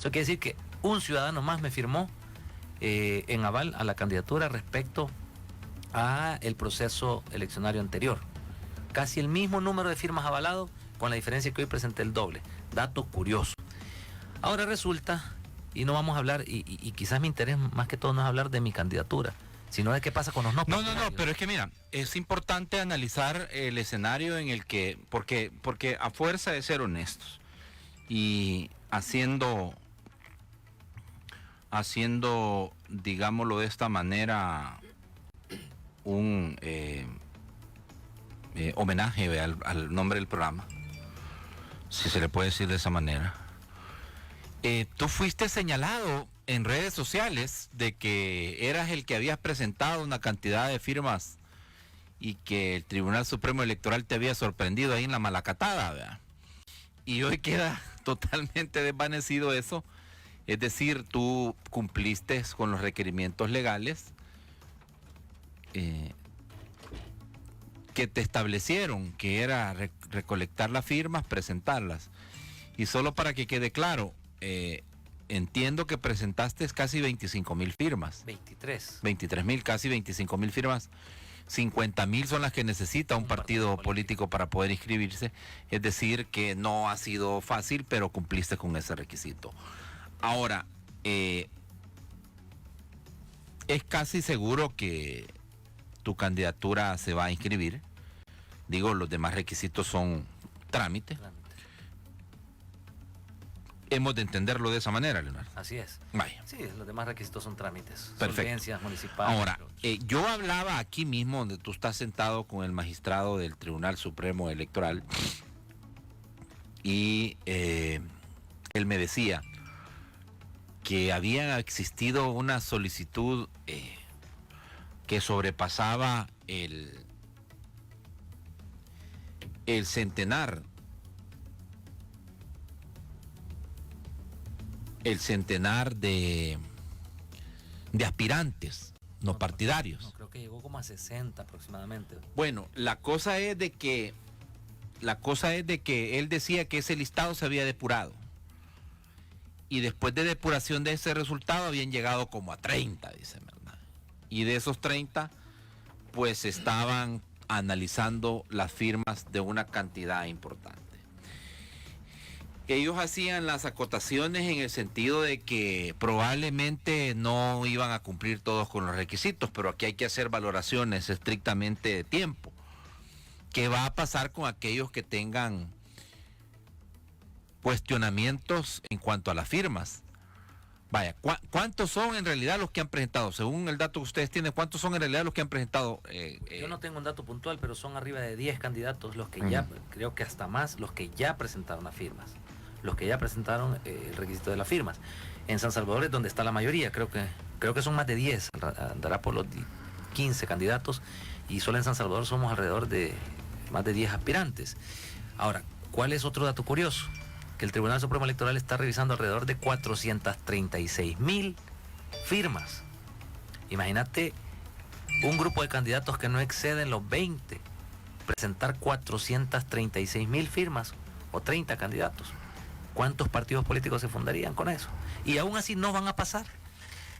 Eso quiere decir que un ciudadano más me firmó en aval a la candidatura respecto a el proceso eleccionario anterior. Casi el mismo número de firmas avalado, con la diferencia que hoy presenté el doble. Dato curioso. Ahora resulta, y no vamos a hablar, y quizás mi interés más que todo no es hablar de mi candidatura, sino de qué pasa con los no partidarios. No, pero es que mira, es importante analizar el escenario en el que, porque a fuerza de ser honestos y haciendo, digámoslo de esta manera, un homenaje al nombre del programa, si se le puede decir de esa manera. Tú fuiste señalado en redes sociales de que eras el que habías presentado una cantidad de firmas y que el Tribunal Supremo Electoral te había sorprendido ahí en la malacatada, ¿verdad? Y hoy queda totalmente desvanecido eso. Es decir, tú cumpliste con los requerimientos legales que te establecieron, que era recolectar las firmas, presentarlas. Y solo para que quede claro, entiendo que presentaste casi 25,000 firmas. 23,000, casi 25,000 firmas. 50,000 son las que necesita un partido político para poder inscribirse. Es decir, que no ha sido fácil, pero cumpliste con ese requisito. Ahora, es casi seguro que tu candidatura se va a inscribir. Digo, los demás requisitos son trámite. Hemos de entenderlo de esa manera, Leonardo. Así es. Vaya. Sí, los demás requisitos son trámites. Perfecto. Solvencias municipales. Ahora, yo hablaba aquí mismo, donde tú estás sentado con el magistrado del Tribunal Supremo Electoral, y él me decía que había existido una solicitud que sobrepasaba el centenar de aspirantes no partidarios. No, creo que llegó como a 60 aproximadamente. Bueno, la cosa es de que él decía que ese listado se había depurado. Y después de depuración de ese resultado habían llegado como a 30, dice, ¿verdad? Y de esos 30, pues estaban analizando las firmas de una cantidad importante. Ellos hacían las acotaciones en el sentido de que probablemente no iban a cumplir todos con los requisitos, pero aquí hay que hacer valoraciones estrictamente de tiempo. ¿Qué va a pasar con aquellos que tengan cuestionamientos en cuanto a las firmas? Vaya, ¿cuántos son en realidad los que han presentado? Según el dato que ustedes tienen, ¿cuántos son en realidad los que han presentado? Yo no tengo un dato puntual, pero son arriba de 10 candidatos los que ya, creo que hasta más, los que ya presentaron las firmas. Los que ya presentaron el requisito de las firmas. En San Salvador es donde está la mayoría, creo que son más de 10, andará por los 15 candidatos, y solo en San Salvador somos alrededor de más de 10 aspirantes. Ahora, ¿cuál es otro dato curioso? Que el Tribunal Supremo Electoral está revisando alrededor de 436,000 firmas. Imagínate un grupo de candidatos que no exceden los 20, presentar 436,000 firmas o 30 candidatos. ¿Cuántos partidos políticos se fundarían con eso? Y aún así no van a pasar.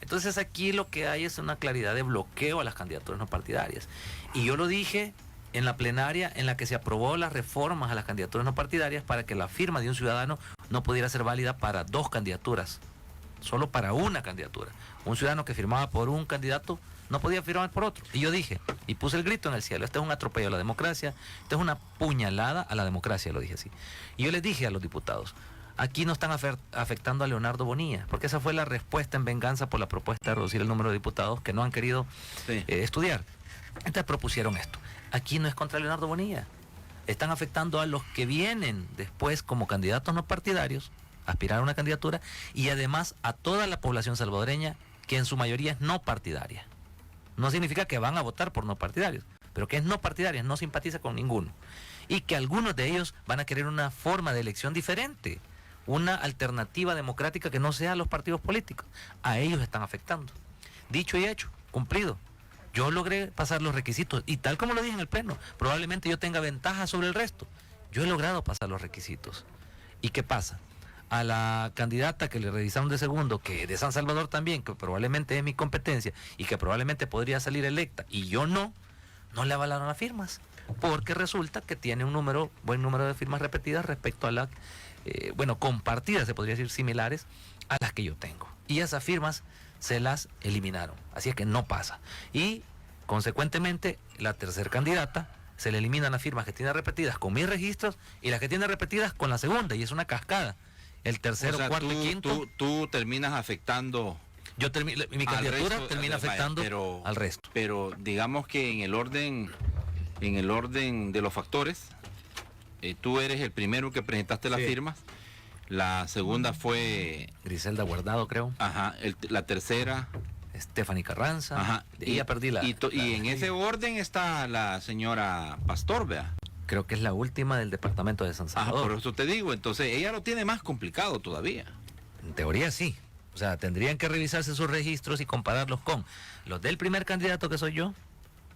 Entonces aquí lo que hay es una claridad de bloqueo a las candidaturas no partidarias. Y yo lo dije en la plenaria en la que se aprobó las reformas a las candidaturas no partidarias para que la firma de un ciudadano no pudiera ser válida para 2 candidaturas, solo para una candidatura. Un ciudadano que firmaba por un candidato no podía firmar por otro. Y yo dije, y puse el grito en el cielo, este es un atropello a la democracia, esto es una puñalada a la democracia, lo dije así. Y yo les dije a los diputados, aquí no están afectando a Leonardo Bonilla, porque esa fue la respuesta en venganza por la propuesta de reducir el número de diputados que no han querido estudiar. Entonces propusieron esto. Aquí no es contra Leonardo Bonilla. Están afectando a los que vienen después como candidatos no partidarios, aspirar a una candidatura, y además a toda la población salvadoreña, que en su mayoría es no partidaria. No significa que van a votar por no partidarios, pero que es no partidaria, no simpatiza con ninguno. Y que algunos de ellos van a querer una forma de elección diferente, una alternativa democrática que no sea los partidos políticos. A ellos están afectando. Dicho y hecho, cumplido. Yo logré pasar los requisitos y tal como lo dije en el pleno, probablemente yo tenga ventaja sobre el resto. Yo he logrado pasar los requisitos. ¿Y qué pasa? a la candidata que le revisaron de segundo, que de San Salvador también, que probablemente es mi competencia y que probablemente podría salir electa, y yo no le avalaron las firmas, porque resulta que tiene un buen número de firmas repetidas respecto a las, compartidas, se podría decir similares, a las que yo tengo. Y esas firmas se las eliminaron, así es que no pasa. Y consecuentemente, la tercera candidata se le eliminan las firmas que tiene repetidas con mis registros y las que tiene repetidas con la segunda, y es una cascada. El tercero, cuarto y quinto. Tú terminas afectando. Mi candidatura termina afectando al resto. Pero digamos que en el orden de los factores, tú eres el primero que presentaste las firmas. La segunda fue Griselda Guardado, creo. Ajá. La tercera, Stephanie Carranza. Ajá. Ella perdí la. Y en ese orden está la señora Pastor, vea. Creo que es la última del departamento de San Salvador. Por eso te digo, entonces ella lo tiene más complicado todavía. En teoría sí. O sea, tendrían que revisarse sus registros y compararlos con los del primer candidato, que soy yo.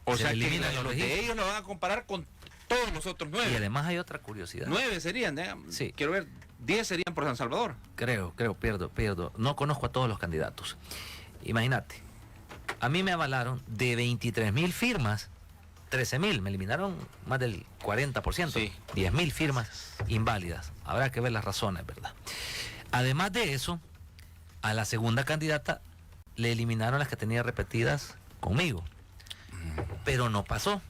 O sea, que los de ellos lo van a comparar con todos los otros 9. Y además hay otra curiosidad. 9 serían, sí. Quiero ver, 10 serían por San Salvador. Creo, pierdo. No conozco a todos los candidatos. Imagínate, a mí me avalaron de 23,000 firmas, 13,000, me eliminaron más del 40%, sí. 10,000 firmas inválidas. Habrá que ver las razones, ¿verdad? Además de eso, a la segunda candidata le eliminaron las que tenía repetidas conmigo, pero no pasó.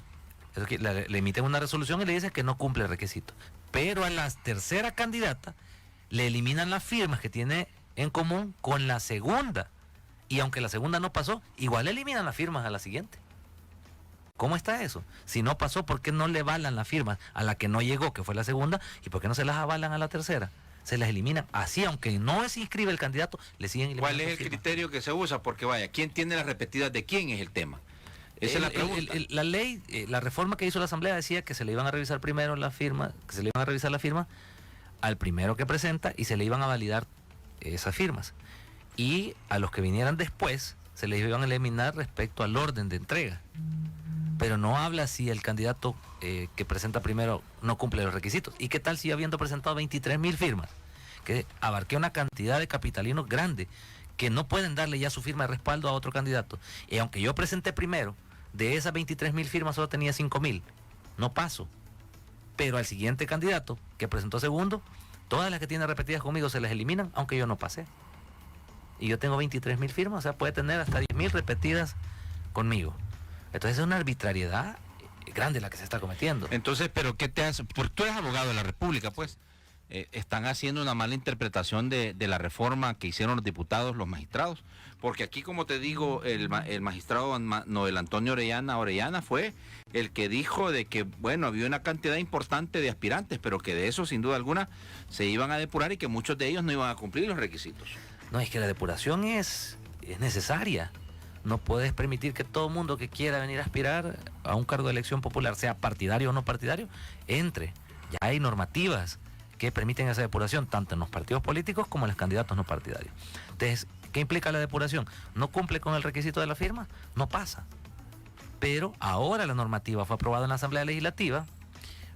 Le emiten una resolución y le dicen que no cumple el requisito. Pero a la tercera candidata le eliminan las firmas que tiene en común con la segunda. Y aunque la segunda no pasó, igual le eliminan las firmas a la siguiente. ¿Cómo está eso? Si no pasó, ¿por qué no le avalan las firmas a la que no llegó, que fue la segunda? ¿Y por qué no se las avalan a la tercera? Se las eliminan así, aunque no se inscribe el candidato, le siguen eliminando. ¿Cuál es el criterio que se usa? Porque vaya, ¿quién tiene las repetidas de quién es el tema? Esa es la pregunta. La ley, la reforma que hizo la Asamblea decía que se le iban a revisar primero las firmas, que se le iban a revisar la firma al primero que presenta y se le iban a validar esas firmas. Y a los que vinieran después se les iban a eliminar respecto al orden de entrega. Pero no habla si el candidato que presenta primero no cumple los requisitos. ¿Y qué tal si habiendo presentado 23,000 firmas, que abarqué una cantidad de capitalinos grande, que no pueden darle ya su firma de respaldo a otro candidato? Y aunque yo presenté primero, de esas 23,000 firmas solo tenía 5,000. No paso. Pero al siguiente candidato, que presentó segundo, todas las que tiene repetidas conmigo se les eliminan, aunque yo no pasé. Y yo tengo 23,000 firmas, o sea, puede tener hasta 10,000 repetidas conmigo. Entonces es una arbitrariedad grande la que se está cometiendo. Entonces, ¿pero qué te hace? Porque tú eres abogado de la República, pues. Están haciendo una mala interpretación de la reforma que hicieron los diputados, los magistrados. Porque aquí, como te digo, el magistrado Noel Antonio Orellana fue el que dijo de que, bueno, había una cantidad importante de aspirantes, pero que de eso, sin duda alguna, se iban a depurar y que muchos de ellos no iban a cumplir los requisitos. No, es que la depuración es necesaria. No puedes permitir que todo mundo que quiera venir a aspirar a un cargo de elección popular, sea partidario o no partidario, entre. Ya hay normativas que permiten esa depuración, tanto en los partidos políticos como en los candidatos no partidarios. Entonces, ¿qué implica la depuración? ¿No cumple con el requisito de la firma? No pasa. Pero ahora la normativa fue aprobada en la Asamblea Legislativa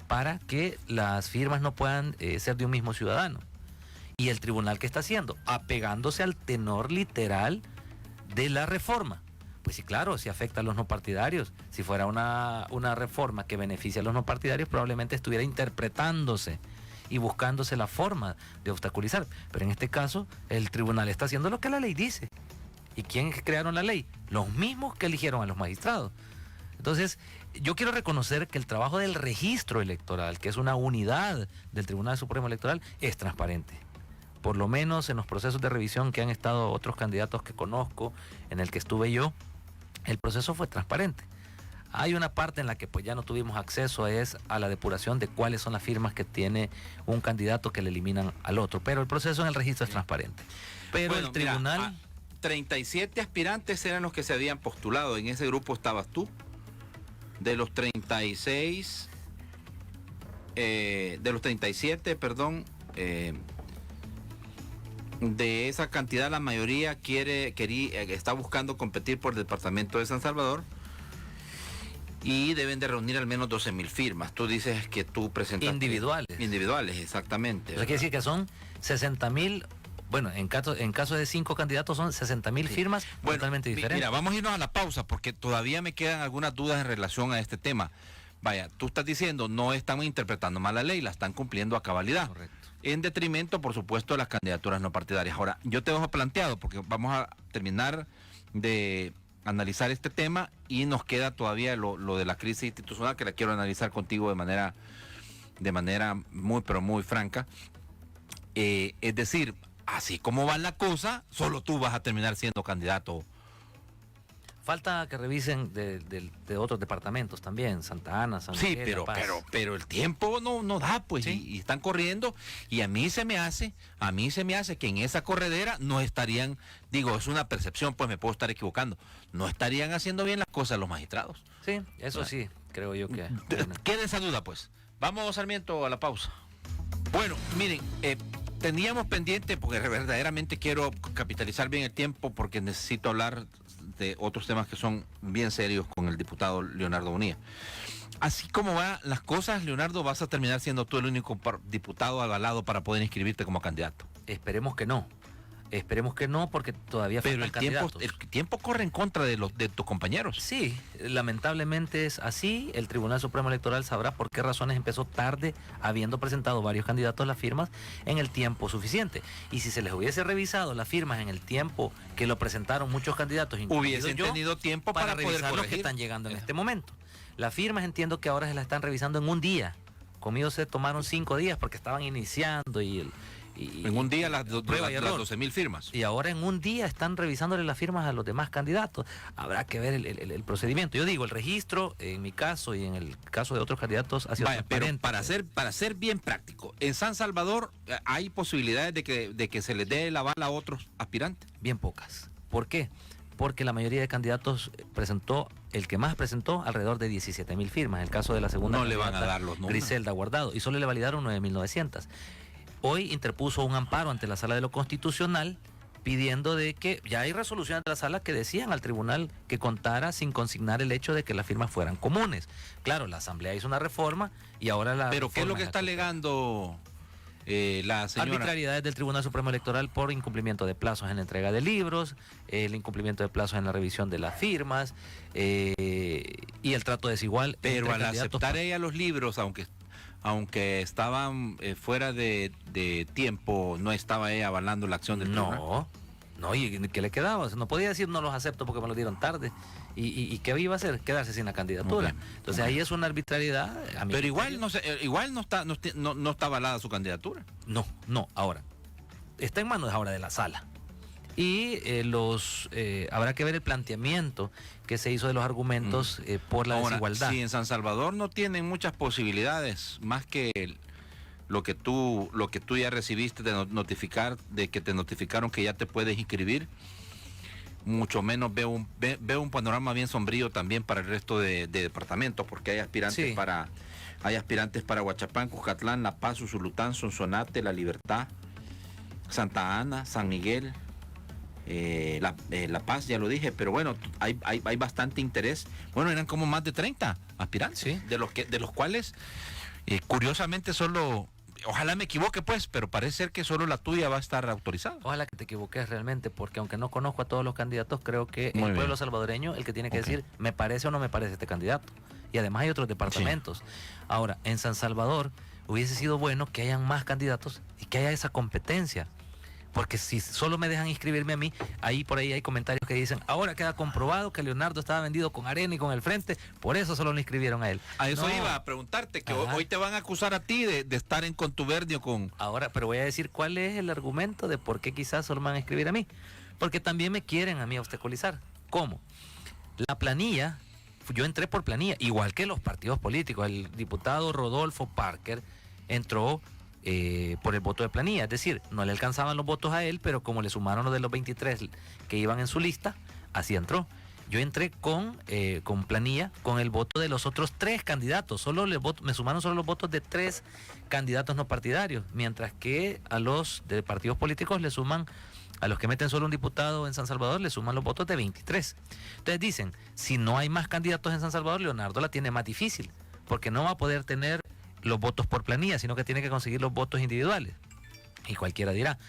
para que las firmas no puedan ser de un mismo ciudadano. ¿Y el tribunal qué está haciendo? Apegándose al tenor literal de la reforma. Pues sí, claro, si afecta a los no partidarios. Si fuera una reforma que beneficia a los no partidarios, probablemente estuviera interpretándose y buscándose la forma de obstaculizar. Pero en este caso, el tribunal está haciendo lo que la ley dice. ¿Y quiénes crearon la ley? Los mismos que eligieron a los magistrados. Entonces, yo quiero reconocer que el trabajo del registro electoral, que es una unidad del Tribunal Supremo Electoral, es transparente. Por lo menos en los procesos de revisión que han estado otros candidatos que conozco, en el que estuve yo, el proceso fue transparente. Hay una parte en la que pues ya no tuvimos acceso, es a la depuración de cuáles son las firmas que tiene un candidato que le eliminan al otro, pero el proceso en el registro es transparente. Pero el tribunal... 37 aspirantes eran los que se habían postulado, en ese grupo estabas tú. De los 36, de los 37, perdón, de esa cantidad la mayoría está buscando competir por el departamento de San Salvador y deben de reunir al menos 12,000 firmas. Tú dices que tú presentas... Individuales. Individuales, exactamente. Eso quiere decir que son 60.000, bueno, en caso de 5 candidatos son 60.000 firmas, bueno, totalmente diferentes. Mira, vamos a irnos a la pausa porque todavía me quedan algunas dudas en relación a este tema. Vaya, tú estás diciendo, no están interpretando mal la ley, la están cumpliendo a cabalidad. Correcto. En detrimento, por supuesto, de las candidaturas no partidarias. Ahora, yo te dejo planteado, porque vamos a terminar de analizar este tema y nos queda todavía lo de la crisis institucional, que la quiero analizar contigo de manera muy, pero muy franca. Es decir, así como va la cosa, solo tú vas a terminar siendo candidato. Falta que revisen de otros departamentos también, Santa Ana, San Sí, Miguel, La Paz. pero el tiempo no da, pues, Sí. y están corriendo, y a mí se me hace que en esa corredera no estarían, digo, es una percepción, pues me puedo estar equivocando, no estarían haciendo bien las cosas los magistrados. Sí, eso sí, creo yo que... Queda esa duda, pues. Vamos, Sarmiento, a la pausa. Bueno, miren, teníamos pendiente, porque verdaderamente quiero capitalizar bien el tiempo, porque necesito hablar de otros temas que son bien serios con el diputado Leonardo Bonilla. Así como van las cosas, Leonardo, vas a terminar siendo tú el único diputado avalado para poder inscribirte como candidato. Esperemos que no, porque todavía Pero faltan el candidatos. tiempo corre en contra de tus compañeros. Sí, lamentablemente es así. El Tribunal Supremo Electoral sabrá por qué razones empezó tarde, habiendo presentado varios candidatos las firmas en el tiempo suficiente. Y si se les hubiese revisado las firmas en el tiempo que lo presentaron muchos candidatos, Hubiesen tenido tiempo para poder revisar los que corregir. están llegando en este momento. Las firmas entiendo que ahora se las están revisando en un día. Conmigo se tomaron 5 días porque estaban iniciando y En un día las prueba y error. 12.000 firmas. Y ahora en un día están revisándole las firmas a los demás candidatos. Habrá que ver el procedimiento. Yo digo, el registro, en mi caso y en el caso de otros candidatos, ha sido Vaya, pero transparente. para ser bien práctico, en San Salvador hay posibilidades de que se les dé el aval a otros aspirantes. Bien pocas. ¿Por qué? Porque la mayoría de candidatos el que más presentó, alrededor de 17.000 firmas. En el caso de la segunda No le van a candidata, dar los números. Griselda Guardado, y solo le validaron 9.900. Hoy interpuso un amparo ante la Sala de lo Constitucional pidiendo de que ya hay resoluciones de la sala que decían al tribunal que contara sin consignar el hecho de que las firmas fueran comunes. Claro, la Asamblea hizo una reforma y ahora la... Pero ¿qué es lo reforma que es está actual. alegando la señora? Arbitrariedades del Tribunal Supremo Electoral por incumplimiento de plazos en la entrega de libros, el incumplimiento de plazos en la revisión de las firmas y el trato desigual. Pero entre al candidatos. aceptar ella los libros, aunque estaban fuera de tiempo, no estaba ella avalando la acción del tribunal. No, ¿y qué le quedaba? O sea, no podía decir no los acepto porque me los dieron tarde. ¿Y qué iba a hacer? Quedarse sin la candidatura. Okay. Entonces ahí es una arbitrariedad. A mi Pero criterio. igual no está avalada su candidatura. No, ahora. Está en manos ahora de la sala. Y habrá que ver el planteamiento que se hizo de los argumentos por la Ahora, desigualdad. si en San Salvador no tienen muchas posibilidades, más que lo que tú ya recibiste de notificar, de que te notificaron que ya te puedes inscribir, mucho menos veo un panorama bien sombrío también para el resto de departamentos, porque hay aspirantes Sí. para Huachapán, Cuscatlán, La Paz, Usulután, Sonsonate, La Libertad, Santa Ana, San Miguel, La Paz, ya lo dije, pero bueno, hay bastante interés. Bueno, eran como más de 30 aspirantes, Sí. de los cuales curiosamente solo, ojalá me equivoque pues, pero parece ser que solo la tuya va a estar autorizada. Ojalá que te equivoques realmente, porque aunque no conozco a todos los candidatos, creo que Muy el pueblo bien. salvadoreño el que tiene que Ok. decir, me parece o no me parece este candidato. Y además hay otros departamentos. Ahora, en San Salvador hubiese sido bueno que hayan más candidatos y que haya esa competencia. Porque si solo me dejan inscribirme a mí, por ahí hay comentarios que dicen, ahora queda comprobado que Leonardo estaba vendido con arena y con el frente, por eso solo lo inscribieron a él. A eso No. iba a preguntarte, que Ajá. hoy te van a acusar a ti de estar en contubernio con... Ahora, pero voy a decir cuál es el argumento de por qué quizás solo me van a escribir a mí. Porque también me quieren a mí obstaculizar. ¿Cómo? La planilla, yo entré por planilla, igual que los partidos políticos. El diputado Rodolfo Parker entró por el voto de planilla. Es decir, no le alcanzaban los votos a él, pero como le sumaron los de los 23 que iban en su lista, así entró. Yo entré con planilla, con el voto de los otros 3 candidatos. Me sumaron solo los votos de 3 candidatos no partidarios, mientras que a los de partidos políticos le suman, a los que meten solo un diputado en San Salvador, le suman los votos de 23. Entonces dicen, si no hay más candidatos en San Salvador, Leonardo la tiene más difícil, porque no va a poder tener los votos por planilla, sino que tiene que conseguir los votos individuales. Y cualquiera dirá,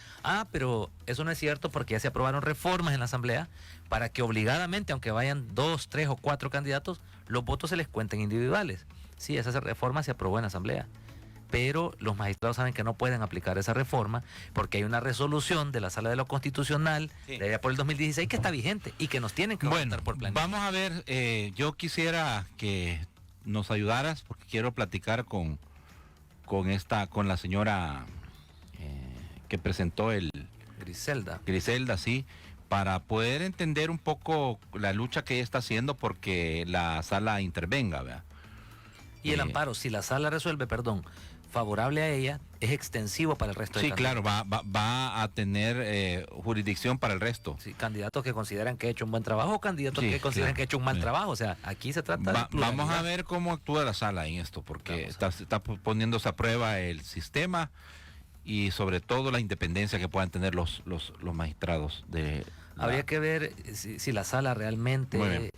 pero eso no es cierto porque ya se aprobaron reformas en la Asamblea para que obligadamente, aunque vayan 2, 3 o 4 candidatos, los votos se les cuenten individuales. Sí, esa reforma se aprobó en la Asamblea, pero los magistrados saben que no pueden aplicar esa reforma porque hay una resolución de la Sala de lo Constitucional de allá por el 2016 que está vigente y que nos tienen que votar por planilla. Vamos a ver, yo quisiera que nos ayudaras porque quiero platicar con la señora que presentó Griselda, sí, para poder entender un poco la lucha que ella está haciendo porque la sala intervenga, ¿verdad? Y el amparo, si la sala resuelve, favorable a ella, es extensivo para el resto de candidatos. Sí, claro, va a tener jurisdicción para el resto. Sí, candidatos que consideran que ha hecho un buen trabajo o candidatos que consideran que ha hecho un mal trabajo. O sea, aquí se trata de vamos a ver cómo actúa la sala en esto, porque está poniéndose a prueba el sistema y sobre todo la independencia que puedan tener los magistrados de... Habría que ver si la sala realmente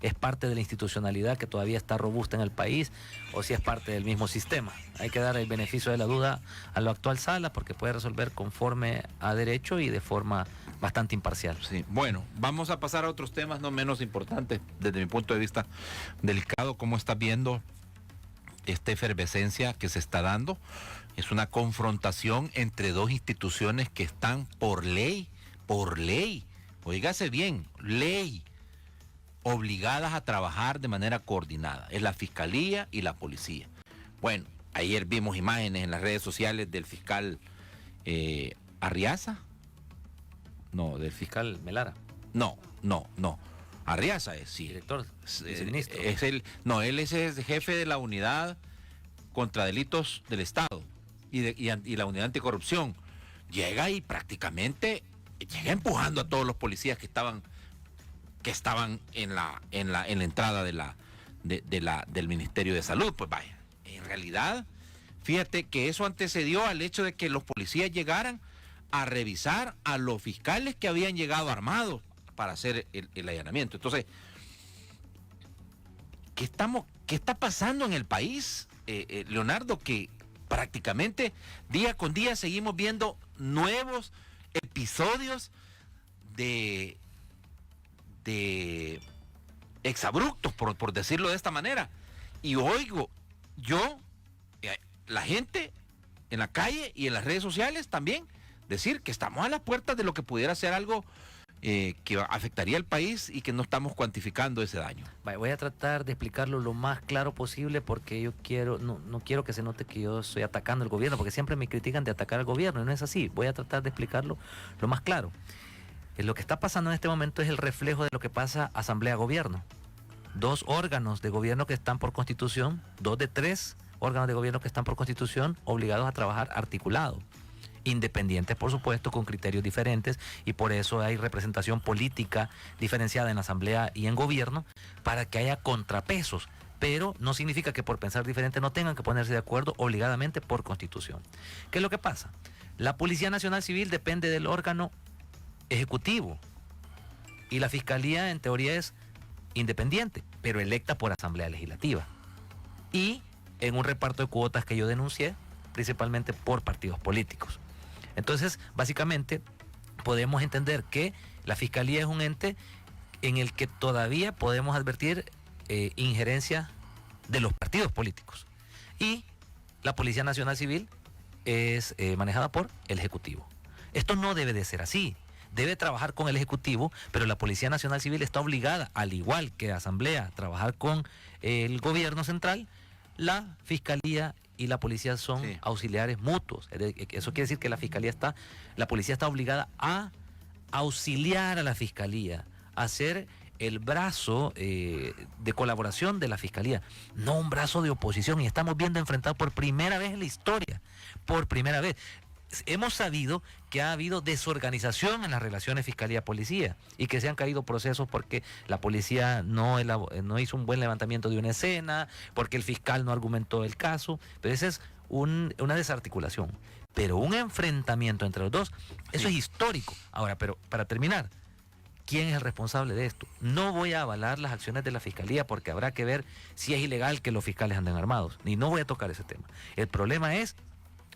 es parte de la institucionalidad que todavía está robusta en el país o si es parte del mismo sistema. Hay que dar el beneficio de la duda a la actual sala porque puede resolver conforme a derecho y de forma bastante imparcial. Sí. Bueno, vamos a pasar a otros temas no menos importantes desde mi punto de vista delicado. ¿Cómo estás viendo esta efervescencia que se está dando? Es una confrontación entre dos instituciones que están por ley, oígase bien, ley, obligadas a trabajar de manera coordinada. Es la Fiscalía y la Policía. Bueno, ayer vimos imágenes en las redes sociales del fiscal Arriaza. No, del fiscal Melara. No. Arriaza es, sí. Director, viceministro. Él es el jefe de la unidad contra delitos del Estado y la unidad anticorrupción. Llega y prácticamente llega empujando a todos los policías que estaban en la entrada del Ministerio de Salud. Pues vaya, en realidad, fíjate que eso antecedió al hecho de que los policías llegaran a revisar a los fiscales que habían llegado armados para hacer el allanamiento. Entonces, ¿qué está pasando en el país, Leonardo? Que prácticamente día con día seguimos viendo nuevos episodios de exabruptos, por decirlo de esta manera. Y oigo yo, la gente en la calle y en las redes sociales también, decir que estamos a las puertas de lo que pudiera ser algo que afectaría al país y que no estamos cuantificando ese daño. Voy a tratar de explicarlo lo más claro posible porque yo no quiero que se note que yo estoy atacando al gobierno, porque siempre me critican de atacar al gobierno y no es así. Voy a tratar de explicarlo lo más claro. Lo que está pasando en este momento es el reflejo de lo que pasa Asamblea-Gobierno. 2 órganos de gobierno que están por constitución, 2 de 3 órganos de gobierno que están por constitución obligados a trabajar articulado. Independientes, por supuesto, con criterios diferentes, y por eso hay representación política diferenciada en la Asamblea y en Gobierno, para que haya contrapesos, pero no significa que por pensar diferente no tengan que ponerse de acuerdo obligadamente por Constitución. ¿Qué es lo que pasa? La Policía Nacional Civil depende del órgano ejecutivo, y la Fiscalía en teoría es independiente, pero electa por Asamblea Legislativa, y en un reparto de cuotas que yo denuncié, principalmente por partidos políticos. Entonces, básicamente, podemos entender que la Fiscalía es un ente en el que todavía podemos advertir injerencia de los partidos políticos. Y la Policía Nacional Civil es manejada por el Ejecutivo. Esto no debe de ser así. Debe trabajar con el Ejecutivo, pero la Policía Nacional Civil está obligada, al igual que la Asamblea, a trabajar con el Gobierno Central. La Fiscalía y la Policía son auxiliares mutuos. Eso quiere decir que la Policía está obligada a auxiliar a la Fiscalía, a ser el brazo de colaboración de la Fiscalía, no un brazo de oposición. Y estamos viendo enfrentado por primera vez en la historia, por primera vez. Hemos sabido que ha habido desorganización en las relaciones Fiscalía-Policía y que se han caído procesos porque la policía no hizo un buen levantamiento de una escena, porque el fiscal no argumentó el caso, pero esa es una desarticulación. Pero un enfrentamiento entre los dos, eso es histórico. Ahora, pero para terminar, ¿quién es el responsable de esto? No voy a avalar las acciones de la Fiscalía porque habrá que ver si es ilegal que los fiscales anden armados, y no voy a tocar ese tema. El problema es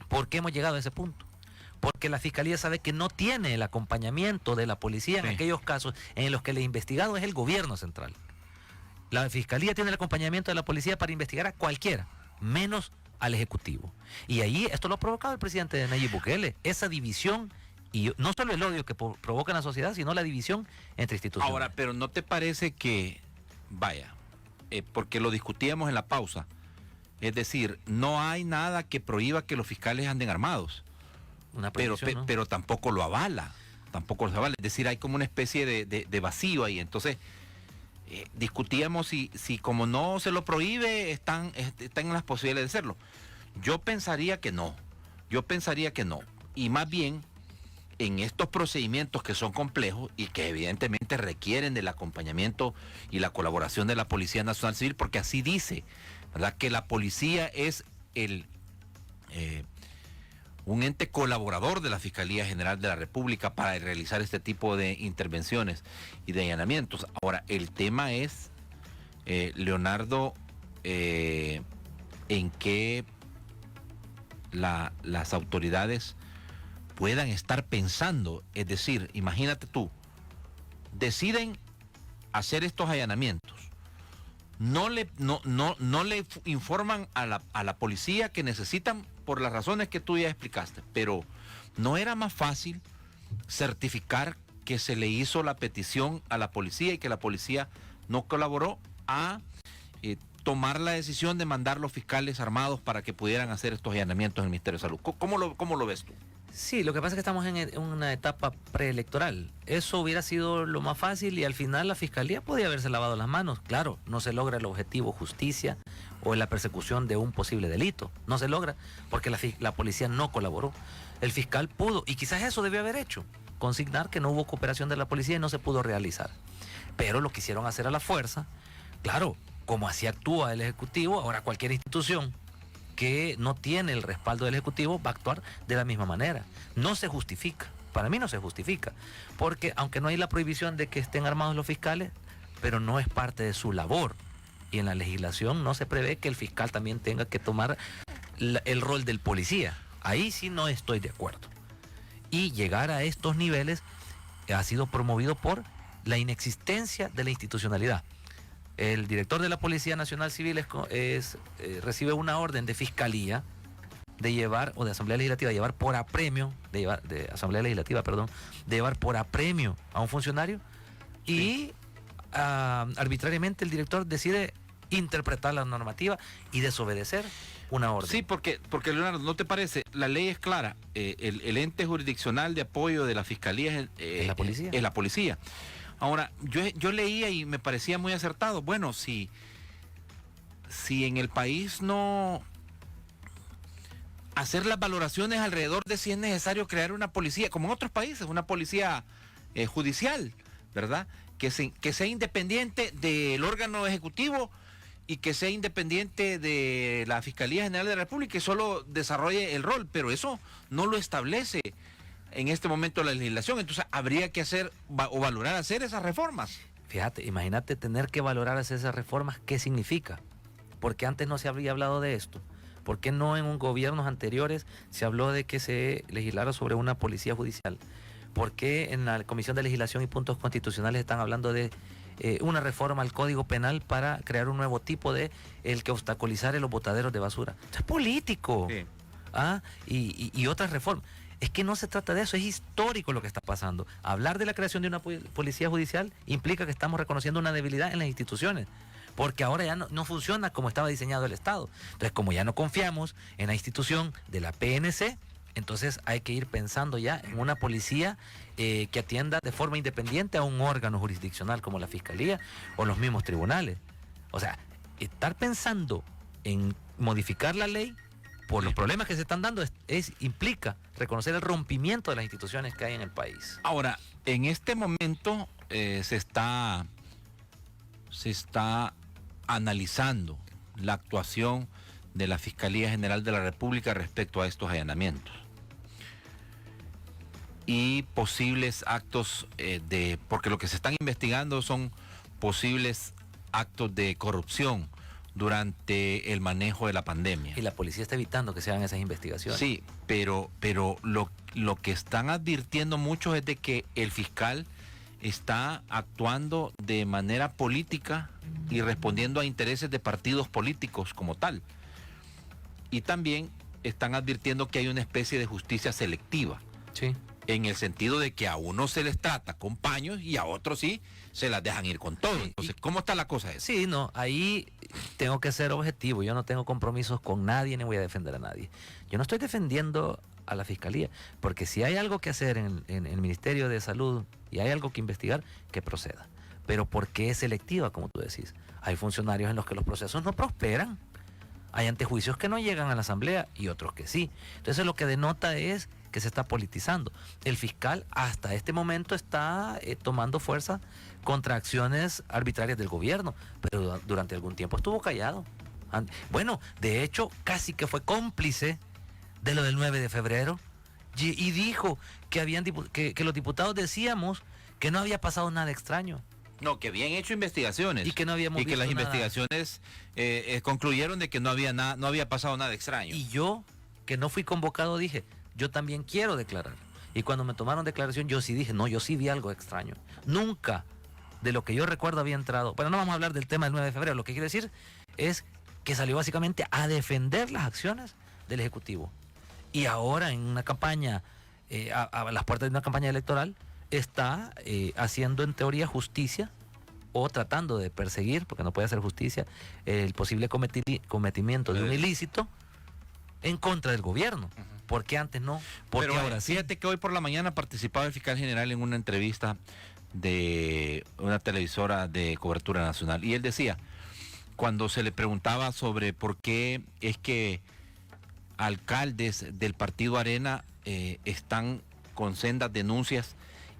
¿por qué hemos llegado a ese punto? porque la Fiscalía sabe que no tiene el acompañamiento de la policía en aquellos casos en los que el investigado es el gobierno central. La Fiscalía tiene el acompañamiento de la policía para investigar a cualquiera, menos al Ejecutivo. Y ahí esto lo ha provocado el presidente Nayib Bukele, esa división, y no solo el odio que provoca en la sociedad, sino la división entre instituciones. Ahora, pero ¿no te parece que, vaya, porque lo discutíamos en la pausa, es decir, no hay nada que prohíba que los fiscales anden armados, ¿no? Pero tampoco lo avala, es decir, hay como una especie de vacío ahí. Entonces, discutíamos si como no se lo prohíbe, están en las posibilidades de hacerlo. Yo pensaría que no, y más bien en estos procedimientos que son complejos y que evidentemente requieren del acompañamiento y la colaboración de la Policía Nacional Civil, porque así dice, ¿verdad?, que la policía es un ente colaborador de la Fiscalía General de la República para realizar este tipo de intervenciones y de allanamientos. Ahora, el tema es, Leonardo, en que las autoridades puedan estar pensando, es decir, imagínate tú, deciden hacer estos allanamientos, no le informan a la policía que necesitan por las razones que tú ya explicaste, pero ¿no era más fácil certificar que se le hizo la petición a la policía y que la policía no colaboró a tomar la decisión de mandar los fiscales armados para que pudieran hacer estos allanamientos en el Ministerio de Salud? ¿Cómo lo ves tú? Sí, lo que pasa es que estamos en una etapa preelectoral. Eso hubiera sido lo más fácil y al final la Fiscalía podía haberse lavado las manos. Claro, no se logra el objetivo justicia o la persecución de un posible delito. No se logra porque la policía no colaboró. El fiscal pudo, y quizás eso debió haber hecho, consignar que no hubo cooperación de la policía y no se pudo realizar. Pero lo quisieron hacer a la fuerza. Claro, como así actúa el Ejecutivo, ahora cualquier institución que no tiene el respaldo del Ejecutivo va a actuar de la misma manera. No se justifica, para mí no se justifica, porque aunque no hay la prohibición de que estén armados los fiscales, pero no es parte de su labor. Y en la legislación no se prevé que el fiscal también tenga que tomar el rol del policía. Ahí sí no estoy de acuerdo. Y llegar a estos niveles ha sido promovido por la inexistencia de la institucionalidad. El director de la Policía Nacional Civil recibe una orden de Fiscalía de llevar, o de Asamblea Legislativa, de llevar por apremio, de llevar por apremio a un funcionario y arbitrariamente el director decide interpretar la normativa y desobedecer una orden. Sí, porque Leonardo, ¿no te parece? La ley es clara, el ente jurisdiccional de apoyo de la Fiscalía es la policía. Es la policía. Ahora, yo leía y me parecía muy acertado. Bueno, si en el país no hacer las valoraciones alrededor de si es necesario crear una policía, como en otros países, una policía judicial, ¿verdad? Que sea independiente del órgano ejecutivo y que sea independiente de la Fiscalía General de la República y solo desarrolle el rol, pero eso no lo establece en este momento la legislación. Entonces habría que hacer o valorar hacer esas reformas. Fíjate, imagínate tener que valorar hacer esas reformas, ¿qué significa? Porque antes no se habría hablado de esto. ¿Por qué no en gobiernos anteriores se habló de que se legislara sobre una policía judicial? ¿Por qué en la Comisión de Legislación y Puntos Constitucionales están hablando de una reforma al Código Penal para crear un nuevo tipo de el que obstaculizar los botaderos de basura? Esto es político. Sí. Y otras reformas. Es que no se trata de eso, es histórico lo que está pasando. Hablar de la creación de una policía judicial implica que estamos reconociendo una debilidad en las instituciones, porque ahora ya no funciona como estaba diseñado el Estado. Entonces, como ya no confiamos en la institución de la PNC, entonces hay que ir pensando ya en una policía que atienda de forma independiente a un órgano jurisdiccional como la Fiscalía o los mismos tribunales. O sea, estar pensando en modificar la ley por los problemas que se están dando implica reconocer el rompimiento de las instituciones que hay en el país. Ahora, en este momento se está analizando la actuación de la Fiscalía General de la República respecto a estos allanamientos y posibles actos porque lo que se están investigando son posibles actos de corrupción durante el manejo de la pandemia. Y la policía está evitando que se hagan esas investigaciones. Sí, pero lo que están advirtiendo muchos es de que el fiscal está actuando de manera política y respondiendo a intereses de partidos políticos como tal. Y también están advirtiendo que hay una especie de justicia selectiva. Sí. En el sentido de que a unos se les trata con paños y a otros sí se las dejan ir con todo. Entonces, ¿cómo está la cosa esa? Sí, no, ahí tengo que ser objetivo. Yo no tengo compromisos con nadie ni voy a defender a nadie. Yo no estoy defendiendo a la Fiscalía, porque si hay algo que hacer en el Ministerio de Salud y hay algo que investigar, que proceda. Pero ¿por qué es selectiva, como tú decís? Hay funcionarios en los que los procesos no prosperan. Hay antejuicios que no llegan a la Asamblea y otros que sí. Entonces lo que denota es que se está politizando. El fiscal hasta este momento está tomando fuerza contra acciones arbitrarias del gobierno, pero durante algún tiempo estuvo callado. Bueno, de hecho, casi que fue cómplice de lo del 9 de febrero y dijo que los diputados decíamos que no había pasado nada extraño. No, que habían hecho investigaciones. Y que no habíamos y que visto las nada. Investigaciones concluyeron de que no había pasado nada extraño. Y yo, que no fui convocado, dije, yo también quiero declarar. Y cuando me tomaron declaración, yo sí dije, no, yo sí vi algo extraño. Nunca, de lo que yo recuerdo, había entrado. Pero no vamos a hablar del tema del 9 de febrero. Lo que quiero decir es que salió básicamente a defender las acciones del Ejecutivo. Y ahora en una campaña, a las puertas de una campaña electoral, está haciendo en teoría justicia o tratando de perseguir, porque no puede hacer justicia, el posible cometimiento de un ilícito en contra del gobierno. ¿Por qué antes no? Porque Pero ahora sí. fíjate que hoy por la mañana participaba el fiscal general en una entrevista de una televisora de cobertura nacional. Y él decía, cuando se le preguntaba sobre por qué es que alcaldes del partido Arena están con sendas denuncias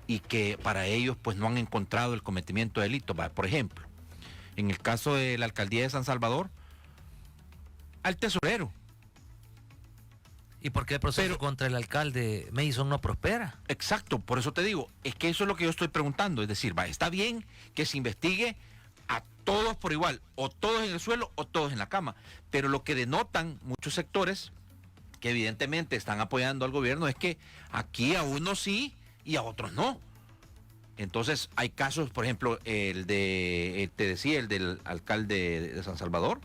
y que para ellos pues no han encontrado el cometimiento de delito. Por ejemplo, en el caso de la alcaldía de San Salvador, al tesorero. ¿Y por qué el proceso contra el alcalde Mason no prospera? Exacto, por eso te digo, es que eso es lo que yo estoy preguntando, es decir, está bien que se investigue a todos por igual, o todos en el suelo o todos en la cama, pero lo que denotan muchos sectores que evidentemente están apoyando al gobierno es que aquí a unos sí y a otros no. Entonces hay casos, por ejemplo, el del alcalde de San Salvador,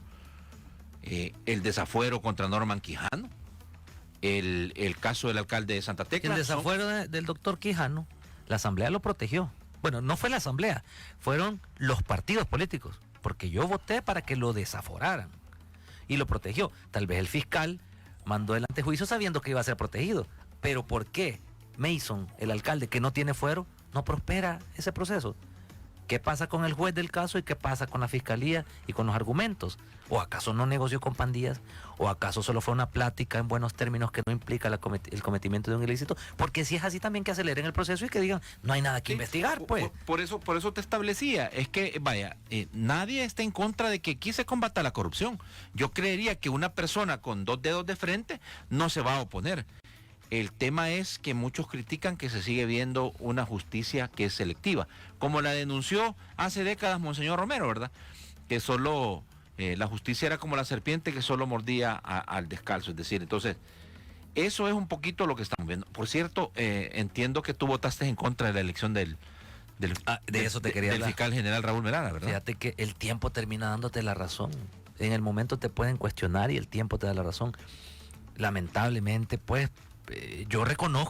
el desafuero contra Norman Quijano, el caso del alcalde de Santa Tecla. El desafuero del doctor Quijano, la Asamblea lo protegió. Bueno, no fue la Asamblea, fueron los partidos políticos, porque yo voté para que lo desaforaran y lo protegió. Tal vez el fiscal mandó el antejuicio sabiendo que iba a ser protegido, pero ¿por qué Mason, el alcalde que no tiene fuero, no prospera ese proceso? ¿Qué pasa con el juez del caso y qué pasa con la fiscalía y con los argumentos? ¿O acaso no negoció con pandillas? ¿O acaso solo fue una plática en buenos términos que no implica el cometimiento de un ilícito? Porque si es así, también que aceleren el proceso y que digan, no hay nada que investigar, pues. Por eso te establecía, es que, vaya, nadie está en contra de que aquí se combata la corrupción. Yo creería que una persona con 2 dedos de frente no se va a oponer. El tema es que muchos critican que se sigue viendo una justicia que es selectiva, como la denunció hace décadas Monseñor Romero, ¿verdad? Que solo la justicia era como la serpiente que solo mordía al descalzo, es decir, entonces, eso es un poquito lo que estamos viendo. Por cierto, entiendo que tú votaste en contra de la elección del fiscal general Raúl Merara, ¿verdad? Fíjate que el tiempo termina dándote la razón. En el momento te pueden cuestionar y el tiempo te da la razón. Lamentablemente, pues, yo reconozco